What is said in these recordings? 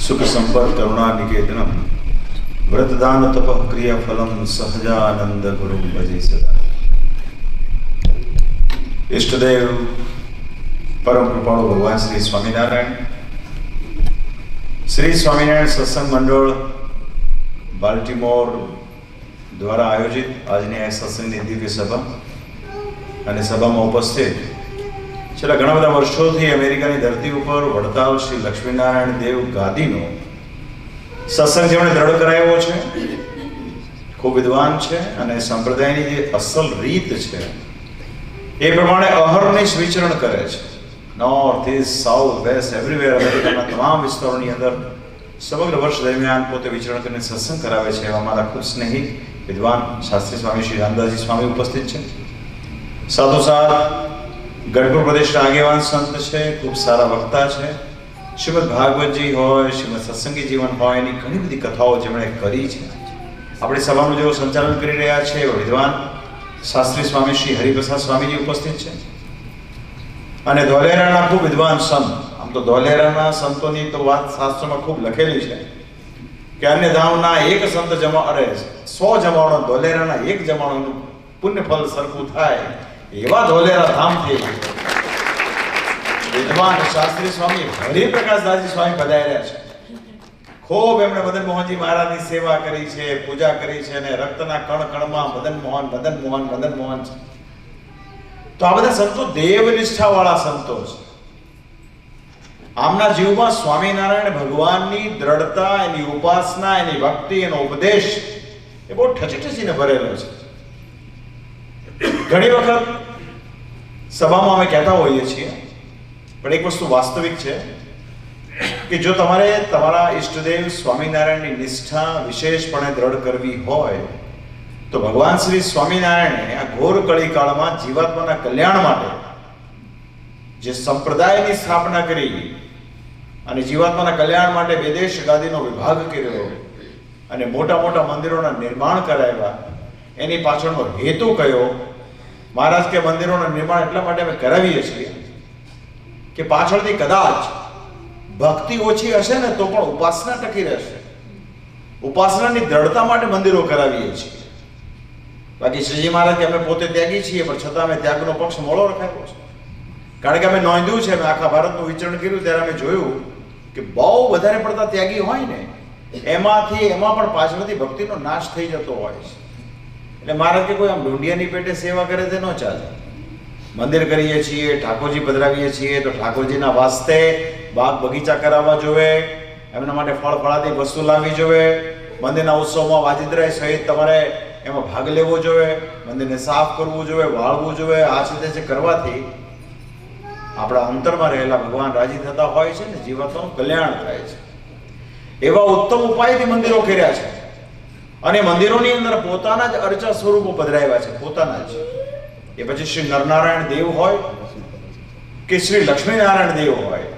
सुख संपद करुणा निकेतनम व्रतदान तप क्रिया फलम सहजानंद गुरु भजे सदा। इष्टदेव परम कृपाळु भगवान श्री स्वामीनारायण सत्संग मंडल बाल्टीमोर द्वारा आयोजित આજની આ સત્સંગની દિવ્ય સભા અને સભામાં ઉપસ્થિત છેલ્લા ઘણા બધા વર્ષોથી અમેરિકાની ધરતી ઉપર વડતાલ શ્રી લક્ષ્મીનારાયણ દેવ ગાદીનો સત્સંગ જેમણે દ્રઢ કરાવ્યો છે, ખૂબ વિદ્વાન છે અને સંપ્રદાયની જે અસલ રીત છે એ પ્રમાણે અહર્નિશ વિચરણ કરે છે. North east south waste everywhere અમેરિકાના તમામ વિસ્તારોની અંદર સમગ્ર વર્ષ દરમિયાન પોતે વિચરણ કરીને સત્સંગ કરાવે છે. એવા મારા ખૂબ સ્નેહી વિદ્વાન શાસ્ત્રી સ્વામી શ્રી રામદાસજી સ્વામી ઉપસ્થિત છે. સાથોસાથ ગઢપુર પ્રદેશના આગેવાન સંત છે, ખૂબ સારા વક્તા છે. શ્રીમદ ભાગવતજી હોય, શ્રીમદ સત્સંગી જીવન હોય, એની ઘણી બધી કથાઓ જેમણે કરી છે. આપણી સભાનું જેઓ સંચાલન કરી રહ્યા છે એવા વિદ્વાન શાસ્ત્રી સ્વામી શ્રી હરિપ્રસાદ સ્વામીજી ઉપસ્થિત છે. અને ધોલેરાના ખૂબ વિદ્વાન સંત, આમ તો ધોલેરાના સંતોની તો વાત શાસ્ત્રમાં ખૂબ લખેલી છે કે અન્ય ધામના એક સંત 100 જમાવણો ધોલેરાના એક જમાવણનું પુણ્ય ફળ સરખું થાય એવા ધોલેરા ધામથી વિદ્વાન શાસ્ત્રી સ્વામી હરિપ્રકાશ દાસજી સ્વામી પધાર્યા છે. ખૂબ એમણે મદન મોહનજી મહારાજની સેવા કરી છે, પૂજા કરી છે અને રક્તના કણ કણમાં મદન મોહન છે. તો આ બધા સંતો દેવનિષ્ઠા વાળા સંતો છે. આમના જીવમાં સ્વામિનારાયણ ભગવાનની દ્રઢતા, એની ઉપાસના, એની ભક્તિ, એનો ઉપદેશ એ બહુ ઠચીને ભરેલો છે. ઘણી વખત સભામાં અમે કહેતા હોઈએ છીએ, પણ એક વસ્તુ વાસ્તવિક છે કે જો તમારે તમારા ઈષ્ટદેવ સ્વામિનારાયણની નિષ્ઠા વિશેષપણે દ્રઢ કરવી હોય તો ભગવાન શ્રી સ્વામિનારાયણે આ ઘોર કળીકાળમાં જીવાત્માના કલ્યાણ માટે જે સંપ્રદાયની સ્થાપના કરી અને જીવાત્માના કલ્યાણ માટે વિદેશ ગાદીનો વિભાગ કર્યો અને મોટા મોટા મંદિરોના નિર્માણ કરાવ્યા, એની પાછળનો હેતુ કયો? મહારાજ કે મંદિરોના નિર્માણ એટલા માટે અમે કરાવીએ છીએ કે પાછળથી કદાચ ભક્તિ ઓછી હશે ને તો પણ ઉપાસના ટકી રહેશે. ઉપાસનાની દ્રઢતા માટે મંદિરો કરાવીએ છીએ. બાકી શ્રીજી મહારાજ કે અમે પોતે ત્યાગી છીએ પણ છતાં અમે ત્યાગનો પક્ષ મોળો રખાયો છે. કારણ કે અમે નોંધ્યું છે, અમે આખા ભારતનું વિચરણ કર્યું ત્યારે અમે જોયું કે બહુ વધારે પડતા ત્યાગી હોય ને એમાં પણ પાછળથી ભક્તિનો નાશ થઈ જતો હોય છે. એટલે મહારાજ કે કોઈ આમ ઢૂંઢિયાની પેટે સેવા કરે તે ન ચાલે. મંદિર કરીએ છીએ, ઠાકોરજી પધરાવીએ છીએ તો ઠાકોરજીના વાસ્તે બાગ બગીચા કરાવવા જોઈએ, એમના માટે ફળ ફળાદી વસ્તુ લાવવી જોઈએ, મંદિરના ઉત્સવમાં વાજિંદ્રાય સહિત તમારે એમાં ભાગ લેવો જોઈએ, મંદિરને સાફ કરવું જોઈએ, વાળવું જોઈએ. આ રીતે કરવાથી આપણા અંતરમાં રહેલા ભગવાન રાજી થતા હોય છે ને જીવાત્માનું કલ્યાણ થાય છે. એવા ઉત્તમ ઉપાયથી મંદિરો કર્યા છે અને મંદિરોની અંદર પોતાના જ અર્ચા સ્વરૂપો પધરાવ્યા છે, પોતાના જ. એ પછી શ્રી નરનારાયણ દેવ હોય કે શ્રી લક્ષ્મીનારાયણ દેવ હોય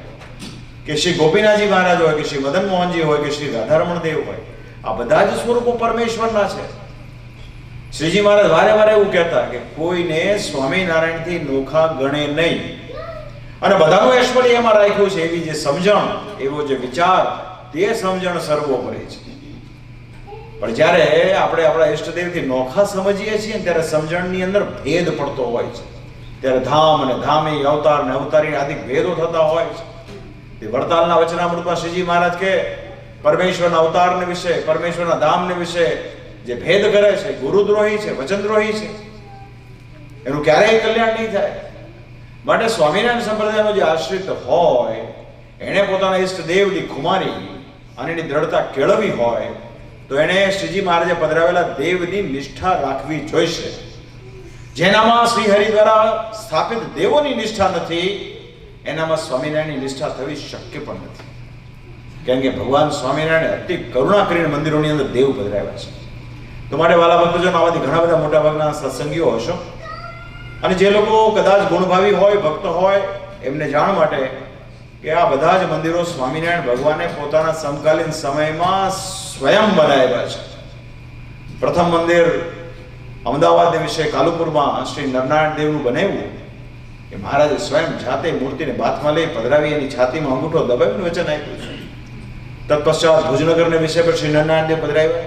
કે શ્રી ગોપીનાથજી મહારાજ હોય કે શ્રી મદન મોહનજી હોય કે શ્રી રાધારમણ દેવ હોય, આ બધા જ સ્વરૂપો પરમેશ્વરના છે. શ્રીજી મહારાજ વારે વારે એવું કહેતા કે કોઈને સ્વામિનારાયણથી નોખા ગણે નહીં અને બધાનું ઐશ્વર્ય એમાં રાખ્યું છે. એવી જે સમજણ, એવો જે વિચાર, તે સમજણ સર્વોપરી છે. પણ જ્યારે આપણે આપણા ઈષ્ટદેવથી નોખા સમજીએ છીએ ત્યારે સમજણની અંદર ભેદ પડતો હોય છે. ત્યારે ધામ અને ધામી, અવતાર અને અવતારી આદિ ભેદો થતા હોય છે. તે વડતાલના વચનામૃતમાં શ્રીજી મહારાજ કે પરમેશ્વરના અવતારને વિશે, પરમેશ્વરના ધામને વિશે જે ભેદ કરે છે, ગુરુદ્રોહી છે, વચનદ્રોહી છે, એનું ક્યારેય કલ્યાણ નહીં થાય. માટે સ્વામિનારાયણ સંપ્રદાયનો જે આશ્રિત હોય એણે પોતાના ઈષ્ટદેવની ખુમારી અને એની દ્રઢતા કેળવી હોય તો એણે શ્રીજી મહારાજે પધરાવેલા દેવની નિષ્ઠા રાખવી જોઈશે. જેનામાં શ્રી હરિ દ્વારા સ્થાપિત દેવોની નિષ્ઠા નથી એનામાં સ્વામિનારાયણની નિષ્ઠા થવી શક્ય પણ નથી. કારણ કે ભગવાન સ્વામિનારાયણ અતિ કરુણા કરીને મંદિરોની અંદર દેવ પધરાવ્યા છે. તો માટે વાલા ભક્તજનો, આવાથી ઘણા બધા મોટા ભાગના સત્સંગીઓ હશો અને જે લોકો કદાચ ગુણભાવી હોય, ભક્ત હોય, એમને જાણ માટે કે આ બધા જ મંદિરો સ્વામિનારાયણ ભગવાને પોતાના સમકાલીન સમયમાં સ્વયં બનાવ્યા છે. પ્રથમ મંદિર અમદાવાદ વિશે કાલુપુરમાં શ્રી નરનારાયણ દેવનું બનાવ્યું કે મહારાજે સ્વયં જાતે મૂર્તિને બાથમાં લઈ પધરાવી એની છાતીમાં અંગૂઠો દબાવીને વચન આપ્યું છે. તત્પશ્ચાત ભુજનગરને વિષય પર શ્રી નારાયણ દેવ પધરાવ્યા,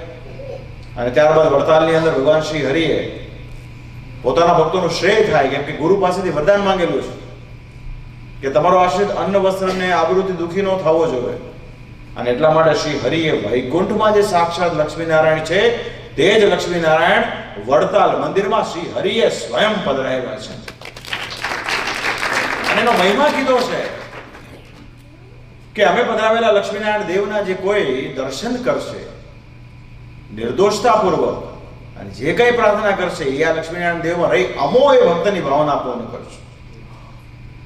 અને ત્યારબાદ વડતાલની અંદર ભગવાન શ્રી હરિએ પોતાના ભક્તોનું શ્રેય થાય, કેમ કે ગુરુ પાસેથી વરદાન માંગેલું છે કે તમારો આશ્રિત અન્ન વસ્ત્ર ને આબરૂથી દુઃખી ન થવો જોઈએ, અને એટલા માટે શ્રી હરિએ વૈકુંઠમાં જે સાક્ષાત લક્ષ્મીનારાયણ છે તે જ લક્ષ્મીનારાયણ વડતાલ મંદિરમાં શ્રી હરિએ સ્વયં પધરાવ્યા છે. અને એનો મહિમા કીધો છે કે અમે પધરાવેલા લક્ષ્મીનારાયણ દેવના જે કોઈ દર્શન કરશે નિર્દોષતાપૂર્વક અને જે કઈ પ્રાર્થના કરશે એ આ લક્ષ્મીનારાયણ દેવમાં રહી અમોય ભક્તની ભાવના પૂર્ણ કરશે.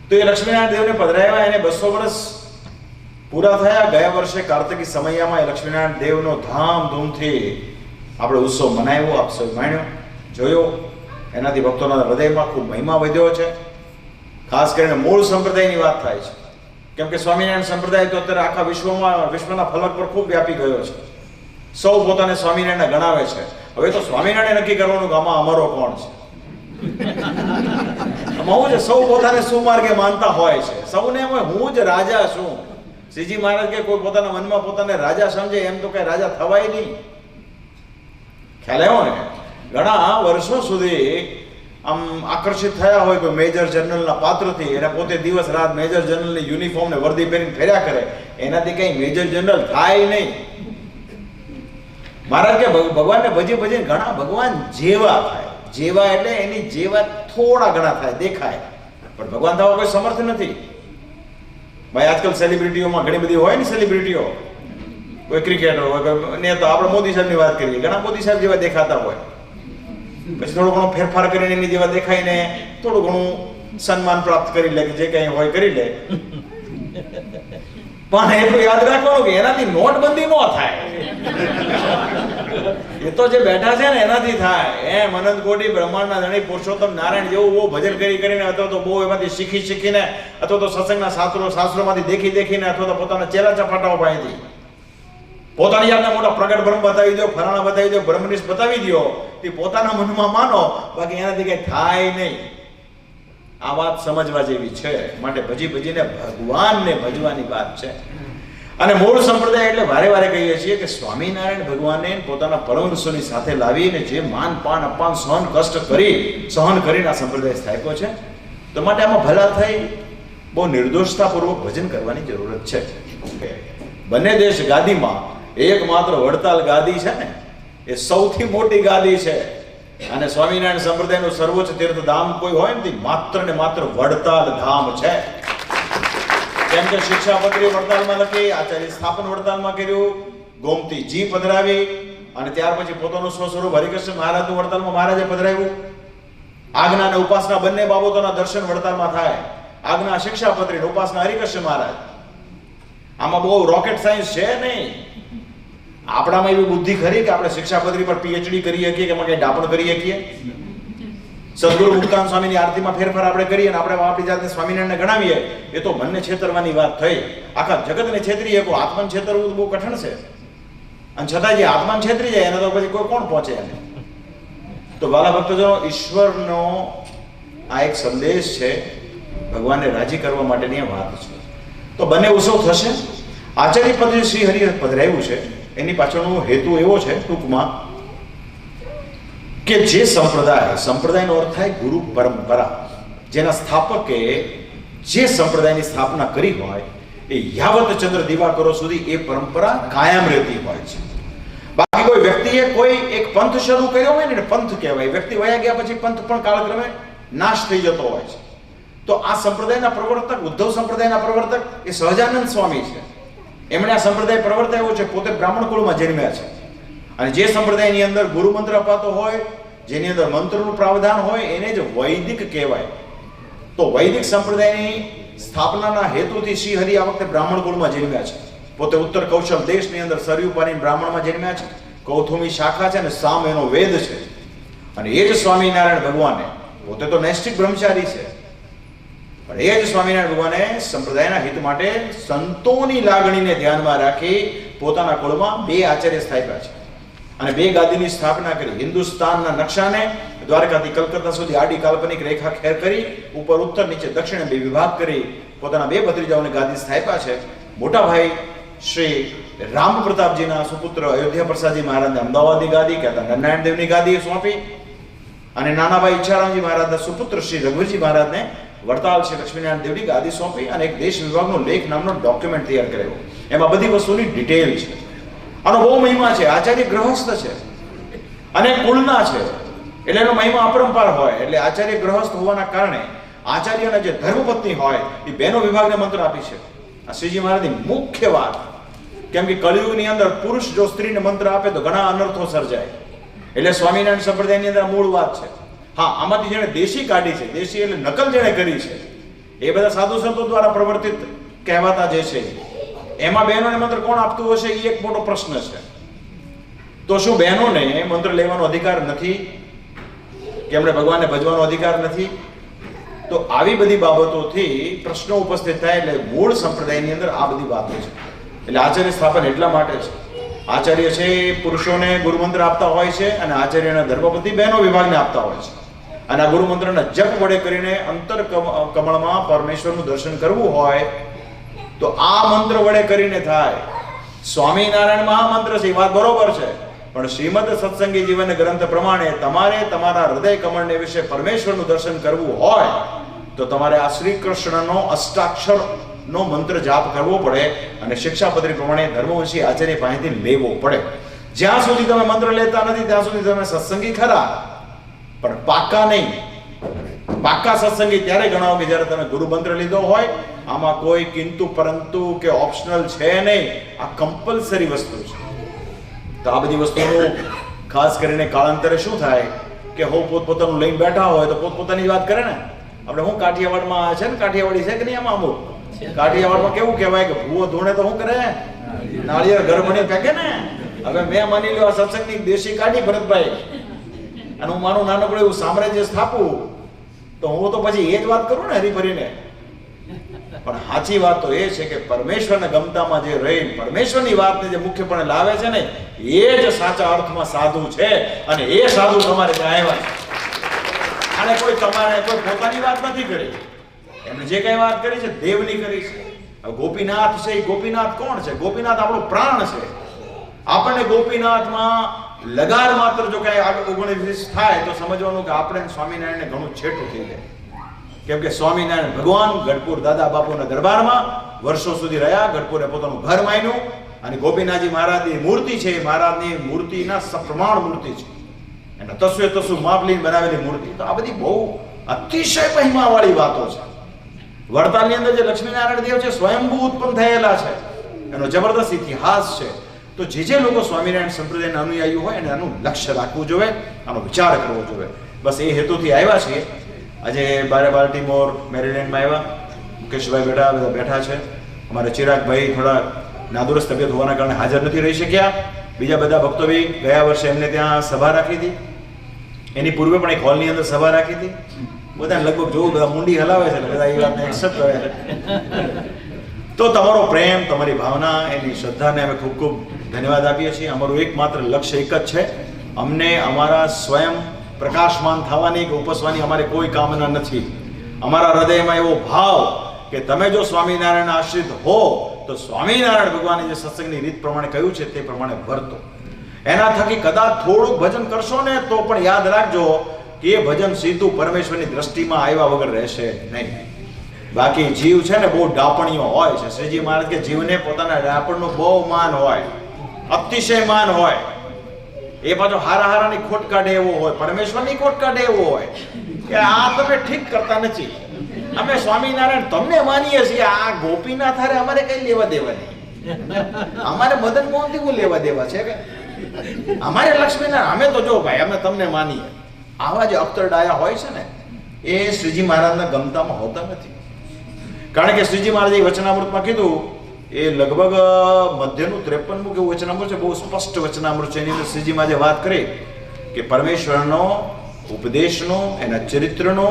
તો એ લક્ષ્મીનારાયણ દેવને પધરાવ્યા, એને 200 વર્ષ પૂરા થયા. ગયા વર્ષે કાર્તિકી સમયમાં એ લક્ષ્મીનારાયણ દેવનો ધામધૂમથી આપણે ઉત્સવ મનાવ્યો, આપ સૌ માણ્યો, જોયો. એનાથી ભક્તોના હૃદયમાં ખૂબ મહિમા વધ્યો છે. ખાસ કરીને મૂળ સંપ્રદાયની વાત થાય છે, કેમ કે સ્વામિનારાયણ સંપ્રદાય તો અત્યારે આખા વિશ્વના ફલક પર ખૂબ વ્યાપી ગયો છે. સૌ પોતાને સ્વામિનારાયણ ગણાવે છે. હવે તો સ્વામિનારાયણ નક્કી કરવાનું કે આમાં અમારો કોણ છે. આમાં છે સૌ પોતાને સુમાર્ગે માનતા હોય છે. સૌને એમ હું જ રાજા છું. શ્રીજી મહારાજ કે કોઈ પોતાના મનમાં પોતાને રાજા સમજે એમ તો કઈ રાજા થવાય નહીં. ખ્યાલ આવ્યો ને? ઘણા વર્ષો સુધી આમ આકર્ષિત થયા હોય કોઈ મેજર જનરલના પાત્રથી, એને પોતે દિવસ રાત મેજર જનરલની યુનિફોર્મ ને વર્દી પહેરીને ફેર્યા કરે, એનાથી કઈ મેજર જનરલ થાય નહીં. મહારાજ કે ભગવાનને ભજી ભજીને ઘણા ભગવાન જેવા થાય. જેવા એટલે એની જેવા થોડા ઘણા થાય, દેખાય, પણ ભગવાન થવા કોઈ સમર્થ નથી. ભાઈ આજકાલ સેલિબ્રિટીઓમાં ઘણી બધી હોય ને સેલિબ્રિટીઓ, કોઈ ક્રિકેટર હોય, ને તો આપણે મોદી સાહેબની વાત કરીએ, ઘણા મોદી સાહેબ જેવા દેખાતા હોય, પછી થોડો ઘણો ફેરફાર કરીને એની જેવા દેખાઈને થોડું ઘણું સન્માન પ્રાપ્ત કરી લે, જે કઈ હોય કરી લે. પણ એટલું યાદ રાખવાનું કે એનાથી નોટબંધી ન થાય. એ તો જે બેઠા છે ને એનાથી થાય. એમ અનંત કોટી બ્રહ્માંડના ધણી પુરુષોત્તમ નારાયણ જેવું બહુ ભજન કરીને અથવા તો બહુ એમાંથી શીખીને અથવા તો સત્સંગના શાસ્ત્રોમાંથી દેખીને અથવા તો પોતાના ચેલા ચપાટાઓ પાસેથી પોતાની જાતને મોટા પ્રગટ બ્રહ્મ બતાવી દો, ફરાણા બતાવી દો, બ્રહ્મનિષ્ઠ બતાવી દો, એ પોતાના મનમાં માનો, બાકી એનાથી કઈ થાય નહીં. આ વાત સમજવા જેવી છે. માટે ભજીને ભગવાનને ભજવાની વાત છે. અને મૂળ સંપ્રદાય એટલે વારે વારે કહીએ છીએ કે સ્વામિનારાયણ ભગવાને પોતાના પરમહંસોની સાથે લાવીને જે માન પાન અપમાન સહન કરીને આ સંપ્રદાય સ્થાપ્યો છે. તો માટે આમાં ભલા થઈ બહુ નિર્દોષતાપૂર્વક ભજન કરવાની જરૂરત છે. બંને દેશ ગાદીમાં એકમાત્ર વડતાલ ગાદી છે ને, એ સૌથી મોટી ગાદી છે. અને સ્વામિનારાયણ સંપ્રદાયનું સર્વોચ્ચ તીર્થધામ કોઈ હોય ને માત્ર ને માત્ર વડતાલ ધામ છે. કેમ કે શિક્ષાપત્રી વડતાલમાં લખી, આચાર્ય સ્થાપન વડતાલમાં કર્યું, ગોમતીજી પધરાવી, અને ત્યાર પછી પોતાનું સ્વસ્વરૂપ હરિકૃષ્ણ મહારાજનું વડતાલમાં મહારાજે પધરાવ્યું. આજ્ઞા અને ઉપાસના બંને બાબતોના દર્શન વડતાલમાં થાય. આજ્ઞા શિક્ષાપત્રી, ઉપાસના હરિકૃષ્ણ મહારાજ. આમાં બહુ રોકેટ સાયન્સ છે નહીં. આપણામાં એવી બુદ્ધિ ખરી કે આપણે શિક્ષાપત્રી પર પીએચડી કરી શકીએ કે એમાં કઈ ડાપણ કરી શકીએ? સદગુરુ મુક્તાનંદ સ્વામીની આરતીમાં ફેરફાર આપણે કરીએ અને આપણે આપણી જાતને સ્વામિનારાયણને ગણાવીએ, એ તો મનને છેતરવાની વાત થઈ. આખા જગતને છેતરી શકો, આત્માને છેતરવું બહુ કઠણ છે. અને છતાં જે આત્માને છેતરી જાય એને તો પછી કોઈ કોણ પહોંચે એને? તો વાલા ભક્તજનો, ઈશ્વરનો આ એક સંદેશ છે, ભગવાનને રાજી કરવા માટેની આ વાત છે. તો બંને ઉત્સવ થશે. આચાર્ય પદ શ્રી હરિએ પધરાવ્યું છે, એની પાછળનો હેતુ એવો છે ટૂંકમાં કે જે સંપ્રદાયનો અર્થ થાય ગુરુ પરંપરા, જેના સ્થાપકે જે સંપ્રદાયની સ્થાપના કરી હોય એ યાવત ચંદ્ર દિવાકરો સુધી એ પરંપરા કાયમ રહેતી હોય છે. બાકી કોઈ વ્યક્તિએ કોઈ એક પંથ શરૂ કર્યો હોય ને, પંથ કહેવાય. વ્યક્તિ વયા ગયા પછી પંથ પણ કાળક્રમે નાશ થઈ જતો હોય છે. તો આ સંપ્રદાયના પ્રવર્તક, ઉદ્ધવ સંપ્રદાયના પ્રવર્તક એ સહજાનંદ સ્વામી છે. એમણે આ સંપ્રદાય પ્રવર્તાવ્યો છે, પોતે બ્રાહ્મણ કુળમાં જન્મ્યા છે. અને જે સંપ્રદાયની અંદર ગુરુ મંત્ર અપાતો હોય, જેની અંદર મંત્રનું પ્રાવધાન હોય, એને જ વૈદિક કહેવાય. તો વૈદિક સંપ્રદાયની સ્થાપનાના હેતુથી શ્રી હરિ આ વખતે બ્રાહ્મણ કુળમાં જન્મ્યા છે. પોતે ઉત્તર કૌશલ દેશની અંદર સરયુ પારીને બ્રાહ્મણમાં જન્મ્યા છે. કૌથુમી શાખા છે અને સામ એનો વેદ છે. અને એ જ સ્વામિનારાયણ ભગવાને, પોતે તો નૈષ્ઠિક બ્રહ્મચારી છે, પણ એ જ સ્વામિનારાયણ ભગવાને સંપ્રદાયના હિત માટે સંતોની લાગણીને ધ્યાનમાં રાખી પોતાના કુળમાં 2 આચાર્ય સ્થાપ્યા છે અને 2 ગાદીની સ્થાપના કરી. હિન્દુસ્તાનના નકશાને દ્વારકાથી કલકત્તા સુધી આડી કાલ્પનિક રેખા ખેર કરી, ઉપર ઉત્તર નીચે દક્ષિણ 2 વિભાગ કરી પોતાના 2 ભત્રીજાઓને ગાદી સ્થાપ્યા છે. મોટા ભાઈ શ્રી રામ પ્રતાપજીના સુપુત્ર અયોધ્યા પ્રસાદજી મહારાજને અમદાવાદની ગાદી કહેતા નારાયણ દેવની ગાદી સોંપી અને નાનાભાઈ ઈચ્છારામજી મહારાજના સુપુત્ર શ્રી રઘુવીરજી મહારાજને વડતાલ શ્રી લક્ષ્મીનારાયણ દેવની ગાદી સોંપી અને એક દેશ વિભાગનો લેખ નામનો ડોક્યુમેન્ટ તૈયાર કર્યો. એમાં બધી વસ્તુની ડિટેલ છે. આનો બહુ મહિમા છે. આચાર્ય ગ્રહસ્થ છે અને કુળના છે એટલે એનો મહિમા અપરંપાર હોય. એટલે આચાર્ય ગ્રહસ્થ હોવાના કારણે આચાર્યના જે ધર્મપત્ની હોય એ બહેનો વિભાગને મંત્ર આપી છે. આ શ્રીજી મહારાજની મુખ્ય વાત. કેમ કે કળિયુગની અંદર પુરુષ જો સ્ત્રીને મંત્ર આપે તો ઘણા અનર્થો સર્જાય. એટલે સ્વામિનારાયણ સંપ્રદાયની અંદર મૂળ વાત છે. હા, આમાંથી જેણે દેશી કાઢી છે, દેશી એટલે નકલ જેણે કરી છે, એ બધા સાધુ સંતો દ્વારા પ્રવર્તિત કહેવાતા જે છે એમાં બહેનોને મંત્ર કોણ આપતું હશે એ એક મોટો પ્રશ્ન છે. તો શું બહેનોને મંત્ર લેવાનો અધિકાર નથી કે એમણે ભગવાનને ભજવાનો અધિકાર નથી? તો આવી બધી બાબતોથી પ્રશ્નો ઉપસ્થિત થાય. એટલે મૂળ સંપ્રદાયની અંદર આ બધી વાતો છે. એટલે આચાર્ય સ્થાપન એટલા માટે છે. આચાર્ય છે પુરુષોને ગુરુમંત્ર આપતા હોય છે અને આચાર્યના ધર્મપતિ બહેનો વિભાગને આપતા હોય છે. અને આ ગુરુમંત્રના જપ વડે કરીને અંતર કમળમાં પરમેશ્વરનું દર્શન કરવું હોય તો આ મંત્ર વડે કરીને થાય. સ્વામિનારાયણ મહામંત્ર છે, વાત બરોબર છે, પણ શ્રીમદ સત્સંગી જીવન ગ્રંથ પ્રમાણે તમારે તમારા હૃદય કમળને વિશે પરમેશ્વરનું દર્શન કરવું હોય તો તમારે આ શ્રી કૃષ્ણનો અષ્ટાક્ષર નો મંત્ર જાપ કરવો પડે અને શિક્ષાપત્રી પ્રમાણે ધર્મવંશી આચાર્ય પાસેથી લેવો પડે. જ્યાં સુધી તમે મંત્ર લેતા નથી ત્યાં સુધી તમે સત્સંગી ખરા, પણ પાક્કા નહીં. પાક્કા સત્સંગી ત્યારે ગણાવો કે જ્યારે તમે ગુરુ મંત્ર લીધો હોય. આમાં કોઈ કિંતુ પરંતુ કે ઓપ્શનલ છે નહીં, આ કમ્પલસરી વસ્તુ છે. તો આ બધી વસ્તુનું ખાસ કરીને કાળાંતરે શું થાય કે હો પોતપોતાનું લઈને બેઠા હોય તો પોતપોતાની વાત કરે ને. આપણે હું કાઠિયાવાડમાં છે ને, કાઠિયાવાડી છે કે નહીં? આમાં અમુક કાઠિયાવાડમાં કેવું કહેવાય કે ભૂવો ધૂણે તો શું કરે? નાળિયેર ઘર બની ફેંકે ને. હવે મેં માની લો આ સત્સંગની દેશી કાઢી ભરતભાઈ અને હું મારું નાનકડું એવું સામ્રાજ્ય સ્થાપું તો હું તો પછી એ જ વાત કરું ને હરીફરીને. પણ સાચી વાત તો એ છે કે પરમેશ્વરના ગમતામાં જે રહી પરમેશ્વરની વાતને જે મુખ્યપણે લાવે છે ને એ જ સાચા અર્થમાં સાધુ છે. અને એ સાધુ તમારે ત્યાં આવ્યા છે. અને કોઈ તમારે કોઈ પોતાની વાત નથી કરી. એમણે જે કઈ વાત કરી છે દેવની કરી છે. ગોપીનાથ છે એ ગોપીનાથ કોણ છે? ગોપીનાથ આપણો પ્રાણ છે. આપણને ગોપીનાથમાં લગાર માત્ર જો કઈ ઓગણીસ થાય તો સમજવાનું કે આપણે સ્વામિનારાયણને ઘણું છેટું થઈ જાય. કેમ કે સ્વામિનારાયણ ભગવાન ગઢપુર દાદા બાપુના દરબારમાં વર્ષો સુધી રહ્યા. ગઢપુરે પોતાનું ઘર માન્યું અને ગોપીનાથજી મહારાજની મૂર્તિ છે એ મહારાજની મૂર્તિના સપ્રમાણ મૂર્તિ છે. અને તસુ માપલીને બનાવેલી મૂર્તિ. તો આ બધી બહુ અતિશય મહિમાવાળી વાતો છે. વડતાલની અંદર જે લક્ષ્મીનારાયણ દેવ છે સ્વયંભૂ ઉત્પન્ન થયેલા છે. એનો જબરદસ્ત ઇતિહાસ છે. તો જે લોકો સ્વામિનારાયણ સંપ્રદાયના અનુયાયી હોય એને આનું લક્ષ્ય રાખવું જોઈએ, આનો વિચાર કરવો જોઈએ. બસ એ હેતુથી આવ્યા છીએ. આજે બાલ્ટીમોર મેરીલેન્ડમાં આવ્યા. મુકેશભાઈ બધા બેઠા છે. અમારા ચિરાગભાઈ થોડા નાદુરસ્ત તબિયત હોવાના કારણે હાજર નથી રહી શક્યા. બીજા બધા ભક્તો બી ગયા વર્ષે એમને ત્યાં સભા રાખી હતી. એની પૂર્વે પણ એક હોલની અંદર સભા રાખી હતી. બધા લગભગ જોવું બધા મુંડી હલાવે છે, બધા એ વાતને એક્સેપ્ટ કરે છે. તો તમારો પ્રેમ, તમારી ભાવના, એની શ્રદ્ધાને અમે ખૂબ ખૂબ ધન્યવાદ આપીએ છીએ. અમારું એકમાત્ર લક્ષ્ય એક જ છે, અમને અમારા સ્વયં પ્રકાશમાન થવાની કે ઉપસવાની અમારે કોઈ કામના નથી. અમારા હૃદયમાં એવો ભાવ કે તમે જો સ્વામિનારાયણ આશ્રિત હો તો સ્વામિનારાયણ ભગવાને જે સત્સંગની રીત પ્રમાણે કહ્યું છે તે પ્રમાણે વર્તો. એના થકી કદાચ થોડુંક ભજન કરશો ને તો પણ યાદ રાખજો કે એ ભજન સીધું પરમેશ્વરની દ્રષ્ટિમાં આવ્યા વગર રહેશે નહીં. બાકી જીવ છે ને બહુ ડાપણીઓ હોય છે. શ્રીજી મહારાજ કે જીવને પોતાના ડાપણનું બહુ માન હોય, અતિશય માન હોય. એ પાછો હારાની ખોટ કાઢે એવો હોય, પરમેશ્વરની ખોટ કાઢે એવો હોય કે આ તમે ઠીક કરતા નથી. અમે સ્વામિનારાયણ તમને માનીએ છીએ, આ ગોપીનાથ હારે અમારે કઈ લેવા દેવા નહીં. અમારે મદન મોહનથી શું લેવા દેવા છે કે અમારે લક્ષ્મીનારાયણ? અમે તો જો ભાઈ અમે તમને માનીએ. આવા જે અખ્તર ડાયા હોય છે ને એ શ્રીજી મહારાજના ગમતામાં હોતા નથી. કારણ કે શ્રીજી મહારાજે વચનામૃતમાં કીધું એ લગભગ મધ્યનું 53મું કેવું વચનામૃત છે, બહુ સ્પષ્ટ વચનામૃત છે. એની અંદર શ્રીજી મહારાજે વાત કરી કે પરમેશ્વરનો ઉપદેશનો, એના ચરિત્રનો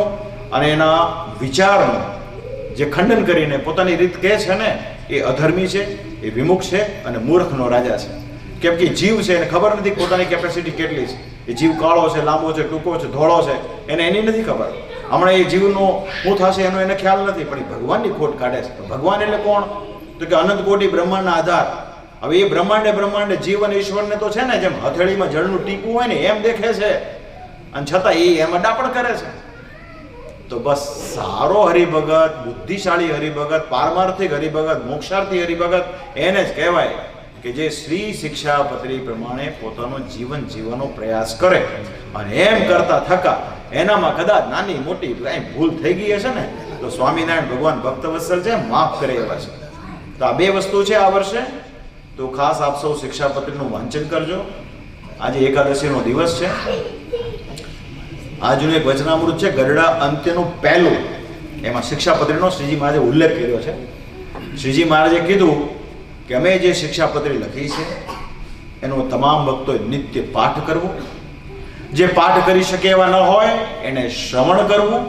અને એના વિચારનો જે ખંડન કરીને પોતાની રીત કહે છે ને એ અધર્મી છે, એ વિમુખ છે અને મૂર્ખનો રાજા છે. કેમ કે જીવ છે એને ખબર નથી પોતાની કેપેસિટી કેટલી છે. એ જીવ કાળો છે, લાંબો છે, ટૂંકો છે, ધોળો છે, એને એની નથી ખબર. હમણાં એ જીવનો શું થશે એનો એને ખ્યાલ નથી, પણ એ ભગવાનની ખોટ કાઢે છે. ભગવાન એટલે કોણ? તો કે અનંત કોટી બ્રહ્માંડના આધાર. હવે એ બ્રહ્માંડે જીવન ઈશ્વરને તો છે ને જેમ હથેળીમાં જળનું ટીપું હોય ને એમ દેખે છે, અને છતાં એ એમ અડાપણ કરે છે. તો બસ સારો હરિભગત, બુદ્ધિશાળી હરિભગત, પારમાર્થિક હરિભગત, મોક્ષાર્થી હરિભગત એને જ કહેવાય કે જે શ્રી શિક્ષાપત્રી પ્રમાણે પોતાનું જીવન જીવવાનો પ્રયાસ કરે. અને એમ કરતા થકા એનામાં કદાચ નાની મોટી કઈ ભૂલ થઈ ગઈ હશે ને તો સ્વામિનારાયણ ભગવાન ભક્તવત્સલ છે, માફ કરે એવા છે. તો આ બે વસ્તુ છે આ વર્ષે. તો ખાસ આપ સૌ શિક્ષાપત્રીનું વાંચન કરજો. આજે એકાદશીનો દિવસ છે. આજનું એક વચનામૃત છે ગરડા અંત્યનું પહેલું, એમાં શિક્ષાપત્રીનો શ્રીજી મહારાજે ઉલ્લેખ કર્યો છે. શ્રીજી મહારાજે કીધું કે અમે જે શિક્ષાપત્રી લખી છે એનો તમામ ભક્તોએ નિત્ય પાઠ કરવો. જે પાઠ કરી શકે એવા ન હોય એને શ્રવણ કરવું,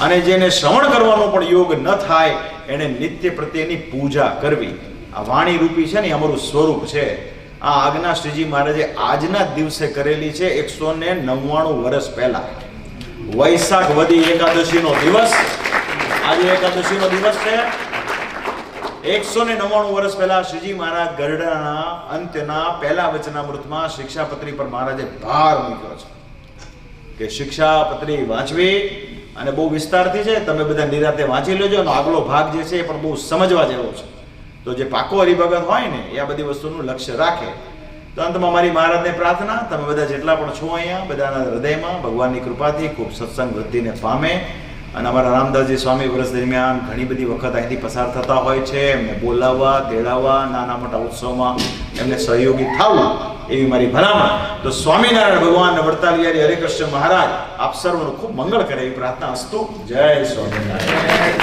અને જેને શ્રવણ કરવાનો પણ યોગ ન થાય એને નિત્ય પ્રત્યેની પૂજા કરવી. આ વાણી રૂપી છે ને અમારું સ્વરૂપ છે. આ આજ્ઞા શ્રીજી મહારાજે આજના જ દિવસે કરેલી છે, 199 વર્ષ પહેલા. વૈશાખ વદી એકાદશીનો દિવસ, આજે એકાદશીનો દિવસ છે. 199 વર્ષ પહેલા શ્રીજી મહારાજ ગરડાના અંત્યના પહેલા વચનામૃતમાં શિક્ષાપત્રી પર મહારાજે ભાર મૂક્યો છે કે શિક્ષાપત્રી વાંચવી, અને બહુ વિસ્તારથી છે, તમે બધા નિરાતે વાંચી લેજો. અને આગલો ભાગ જે છે એ પણ બહુ સમજવા જેવો છે. તો જે પાકો હરિભગત હોય ને એ આ બધી વસ્તુનું લક્ષ્ય રાખે. તો અંતમાં મારી મહારાજને પ્રાર્થના, તમે બધા જેટલા પણ છો અહીંયા, બધાના હૃદયમાં ભગવાનની કૃપાથી ખૂબ સત્સંગ વૃદ્ધિને પામે. અને અમારા રામદાસજી સ્વામી વર્ષ દરમિયાન ઘણી બધી વખત અહીંથી પસાર થતા હોય છે. એમને બોલાવવા, તેડાવવા, નાના મોટા ઉત્સવમાં એમને સહયોગી થવું એવી મારી ભલામણ. તો સ્વામિનારાયણ ભગવાન વડતાલ હરિકૃષ્ણ મહારાજ આપ સર્વનું ખૂબ મંગળ કરે એવી પ્રાર્થના અસ્તુ. જય સ્વામિનારાયણ.